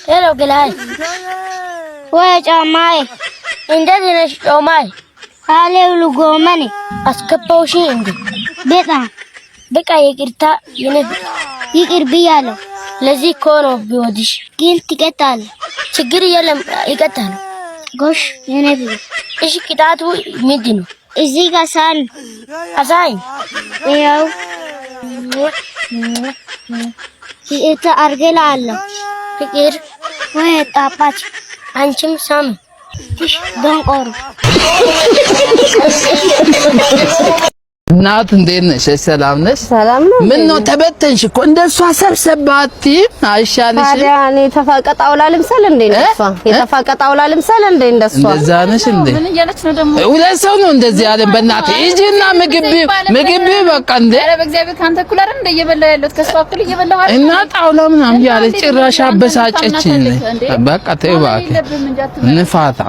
Hello, Gilay. Where am I? In the village, oh my. Hallelujah, go money. Ask a potion. Beta. Beka yekirta yine yekir biyalo. Lazi kono biwadish. Gil tiketal. ችግር የለም ይቀጣል ጎሽ የነቢ እሺ ቅጣቱ ምንድነው እዚህ ጋር ሳል አሳይ ያው ይታ አርገላለ ፍቅር ወይ ጣፋጭ አንቺም ሳም እሺ ደንቆሩ እናት እንዴት ነሽ? ሰላም ነሽ? ሰላም ነው። ምን ነው ተበተንሽ እኮ እንደሷ ሰብሰባት አይሻልሽ? ታዲያ እኔ ተፋቀጣውላ ልምሰል እንዴ እንደሷ የተፋቀጣውላ ልምሰል እንዴ እንደሷ እንደዛ ነሽ እንዴ? ምን እያለች ነው ደግሞ? ሁለት ሰው ነው እንደዚህ ያለን። በእናትህ ሂጂና ምግብ በቃ እንዴ። ኧረ በእግዚአብሔር ካንተ እኩል አይደል እንደ እየበላሁ ያለሁት ከሷ እኩል እየበላሁ አይደል? እና ጣውላ ምናምን ያለች ጭራሽ አበሳጨችኝ። በቃ ተይ እባክህ ንፋታ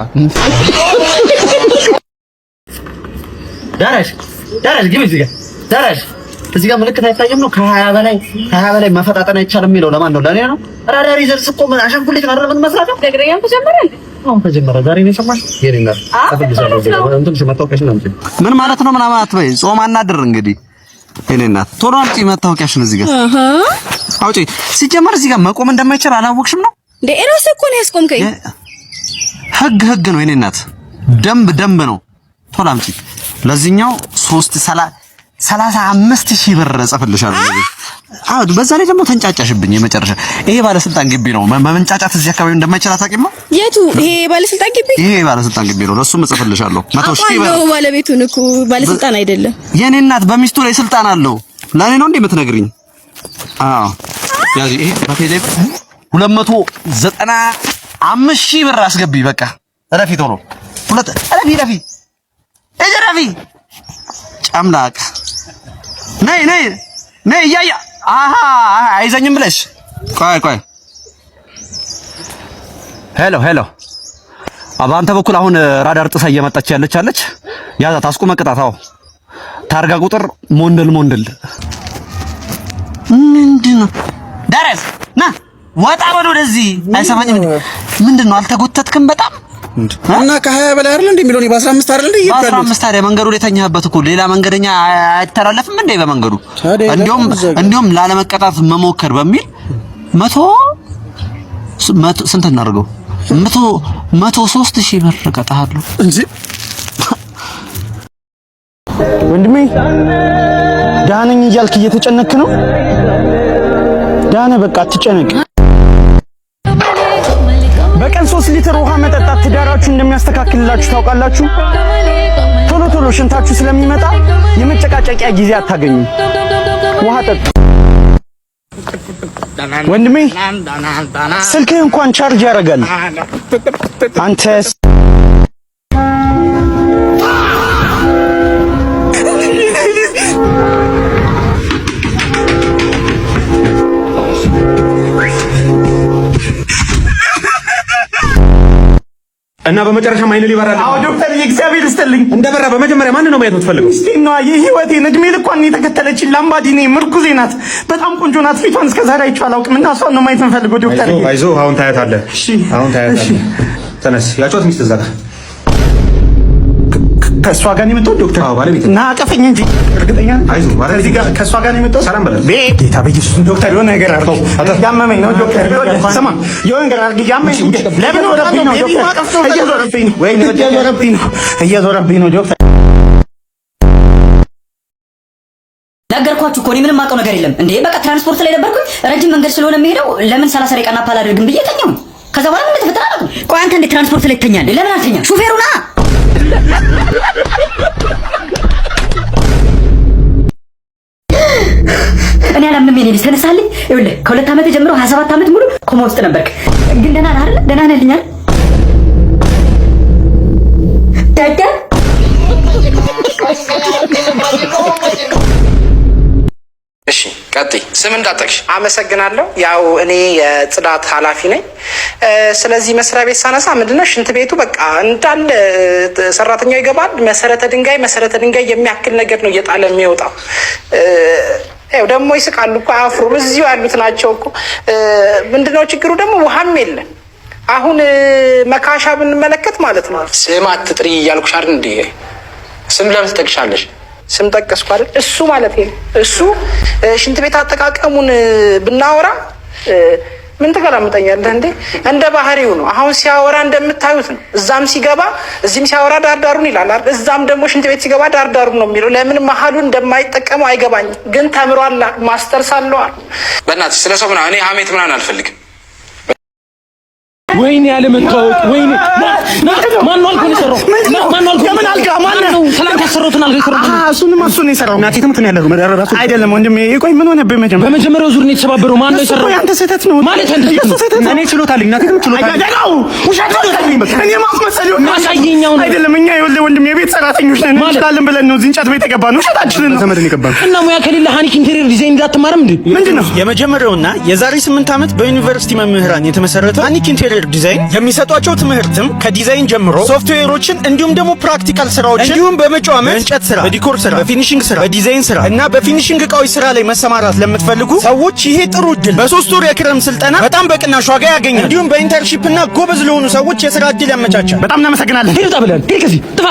ዳራሽ ግቢ እዚህ ጋር ምልክት አይታየም ነው ከ20 በላይ መፈጣጠን አይቻልም የሚለው ለማን ነው? ለኔ ነው። ራዳሪ ዘርስ እኮ ምን አሻንጉሊት ነው ምን መስራት ነው? ደግረኛም ተጀመረ ዛሬ ነው ሰማሽ? የኔና ምን ማለት ነው ምናምን አትበይ። ጾም አናድር እንግዲህ የኔና ቶሎ አምጪ መታወቂያሽን እዚህ ጋር አውጪ። ሲጀመር እዚህ ጋር መቆም እንደማይቻል አላወቅሽም ነው እንዴ? እራስ እኮ ነው ያስቆምከኝ። ህግ ነው የኔናት፣ ደንብ ነው። ቶሎ አምጪ። ለዚህኛው 35,000 ብር ጽፍልሻለሁ። አዎ በዛ ላይ ደግሞ ተንጫጫሽብኝ። የመጨረሻ ይሄ ባለስልጣን ግቢ ነው። መንጫጫት እዚህ አካባቢ እንደማይችል አታውቂም ነው? የቱ ይሄ ባለስልጣን ግቢ? ይሄ ባለስልጣን ግቢ ነው። ለሱም ጽፍልሻለሁ 100,000 ብር። ነው ባለቤቱን እኮ ባለስልጣን አይደለም። የኔ እናት በሚስቱ ላይ ስልጣን አለው። ለኔ ነው እንዴ የምትነግሪኝ? አዎ ያዚ ይሄ በቴሌ 295,000 ብር አስገቢ። በቃ ረፊ ቶሎ ረፊ እጀራፊ ጫምላቅ ነይ እያያ አይዘኝም ብለሽ ቆይ ሄሎ በአንተ በኩል አሁን ራዳር ጥሳ እየመጣች ያለች ያዛት አስቁመ ቅጣታው ታርጋ ቁጥር ሞንደል ምንድነው ዳረስ ና ወጣ ወደዚህ አይሰማኝም ምንድነው አልተጎተትክም በጣም እና ከ20 በላይ አይደል እንዴ የሚለው በ15 አይደል እንዴ ይባላል። በ15 ታዲያ መንገዱ ላይ ተኛህበት እኮ ሌላ መንገደኛ አይተላለፍም እንዴ በመንገዱ? እንዲሁም ላለመቀጣት መሞከር በሚል 100 ስንት እናድርገው 103,000 ብር ቀጣሃለሁ እንጂ ወንድሜ ዳነኝ እያልክ እየተጨነክ ነው። ዳነ በቃ አትጨነቅ። በቀን 3 ሊትር ውሃ መጠጣት ትዳራችሁ እንደሚያስተካክልላችሁ ታውቃላችሁ። ቶሎ ሽንታችሁ ስለሚመጣ የመጨቃጨቂያ ጊዜ አታገኙ። ውሃ ጠጡ። ወንድሜ ስልክህ እንኳን ቻርጅ ያደርጋል። አንተስ እና በመጨረሻ ማይነ ሊበራል። አዎ ዶክተር እግዚአብሔር ይስጥልኝ። እንደበራ በመጀመሪያ ማን ነው ማየት የምትፈልገው? እስቲና የህይወቴን እድሜ ልኳን የተከተለችኝ ላምባዲኔ ምርኩዜ ናት። በጣም ቆንጆ ናት። ፊቷን እስከዛሬ አይቼው አላውቅም እና እሷን ነው ማየት የምፈልገው ዶክተር። አይዞህ አሁን ታያታለህ። እሺ አሁን ታያታለህ። ተነስ። ያጫወት ሚስት እዛ ጋር ከእሷ ጋር ነው የመጣው ዶክተር? አዎ ባለቤት እና አቀፈኝ እንጂ እርግጠኛ ነኝ። አይዞህ እዚህ ጋር ከእሷ ጋር ነው የመጣው። ሰላም በለው። ጌታ በኢየሱስ ዶክተር የሆነ ነገር አድርገው ያመመኝ ነው ዶክተር። ስማ የሆነ ነገር አድርገው ያመመኝ ለምን ወረብኝ ነው ዶክተር? እየዞረብኝ ነው ዶክተር። ነገርኳችሁ እኮ እኔ ምንም አውቀው ነገር የለም እንዴ። በቃ ትራንስፖርት ላይ ነበርኩኝ። ረጅም መንገድ ስለሆነ የሚሄደው ለምን 30 ደቂቃ ናፕ አላደርግም ብዬ ተኛሁ። ከዛ በኋላ ምን ተፈጠረ አላውቅም። ቆይ አንተ እንዴት ትራንስፖርት ላይ ትተኛለህ? ለምን አልተኛም? ሹፌሩ ና እኔ አላምንም። የኔ ልጅ ተነሳልኝ። ይኸውልህ ከ2 ዓመት ጀምሮ 27 ዓመት ሙሉ ኮማ ውስጥ ነበርክ። ግን ደህና ነህ አይደል? ደህና ነህ ልኛል ታዲያ እሺ ቀጥይ። ስም እንዳጠቅሽ አመሰግናለሁ። ያው እኔ የጽዳት ኃላፊ ነኝ። ስለዚህ መስሪያ ቤት ሳነሳ ምንድነው ሽንት ቤቱ በቃ እንዳለ ሰራተኛው ይገባል። መሰረተ ድንጋይ የሚያክል ነገር ነው እየጣለ የሚወጣው። ያው ደግሞ ይስቃሉ እኮ አያፍሩም። እዚሁ ያሉት ናቸው እኮ። ምንድነው ችግሩ ደግሞ ውሃም የለም። አሁን መካሻ ብንመለከት ማለት ነው። ስም አትጥሪ እያልኩሽ አይደል እንዴ? ስም ለምን ትጠቅሻለሽ? ስም ጠቀስኩ አይደል? እሱ ማለት ነው። እሱ ሽንት ቤት አጠቃቀሙን ብናወራ ምን ትገላምጠኛለህ እንዴ? እንደ ባህሪው ነው። አሁን ሲያወራ እንደምታዩት ነው። እዛም ሲገባ እዚህም ሲያወራ ዳርዳሩን ይላል አይደል? እዛም ደግሞ ሽንት ቤት ሲገባ ዳርዳሩን ነው የሚለው። ለምን መሀሉን እንደማይጠቀመው አይገባኝም። ግን ተምሯል፣ ማስተርስ አለዋል። በእናትሽ ስለ ሰው ምናምን እኔ ሀሜት ምናምን አልፈልግም። ወይኔ ያለ መታወቅ ወይኔ ማን ነው አልኩኝ ሰራው ማን ነው ለምን አልጋ ማን ነው ሰላም ታሰሩትን አልጋ ይሰሩት እሱንም እሱ ነው የሰራው እናቴ ትምት ነው ያለው መዳራራሱ አይደለም ወንድሜ ቆይ ምን ሆነ በመጀመሪያው ዙር ነው የተሰባበረው ማን ነው የሰራው ያንተ ስህተት ነው ማለት እኔ ችሎታል እናቴ ትምት ችሎታል አይደለም ውሸት ነው እኔ ማስመሰል ነው ማሳየኛው ነው አይደለም እኛ ይወለ ወንድሜ የቤት ሰራተኞች ነን እንችላለን ብለን ነው እዚህ እንጨት ቤት የገባነው ውሸታችንን ተመደን የገባነው እና ሙያ ከሌለ ሃኒክ ኢንቴሪየር ዲዛይን እንዳትማርም እንዴ ምንድነው የመጀመሪያውና የዛሬ 8 ዓመት በዩኒቨርሲቲ መምህራን የተመሰረተው ሃኒክ ኢንቴሪየር ዲዛይን የሚሰጧቸው ትምህርትም ከዲዛይን ጀምሮ ሶፍትዌሮችን እንዲሁም ደግሞ ፕራክቲካል ስራዎችን እንዲሁም በመጪው ዓመት በእንጨት ስራ፣ በዲኮር ስራ፣ በፊኒሺንግ ስራ፣ በዲዛይን ስራ እና በፊኒሺንግ እቃዎች ስራ ላይ መሰማራት ለምትፈልጉ ሰዎች ይሄ ጥሩ እድል በ3 ወር የክረምት ስልጠና በጣም በቅናሽ ዋጋ ያገኛል። እንዲሁም በኢንተርንሺፕ እና ጎበዝ ለሆኑ ሰዎች የስራ እድል ያመቻቻል። በጣም እናመሰግናለን። ሂድ ብለን ሂድ ከዚህ ጥፋ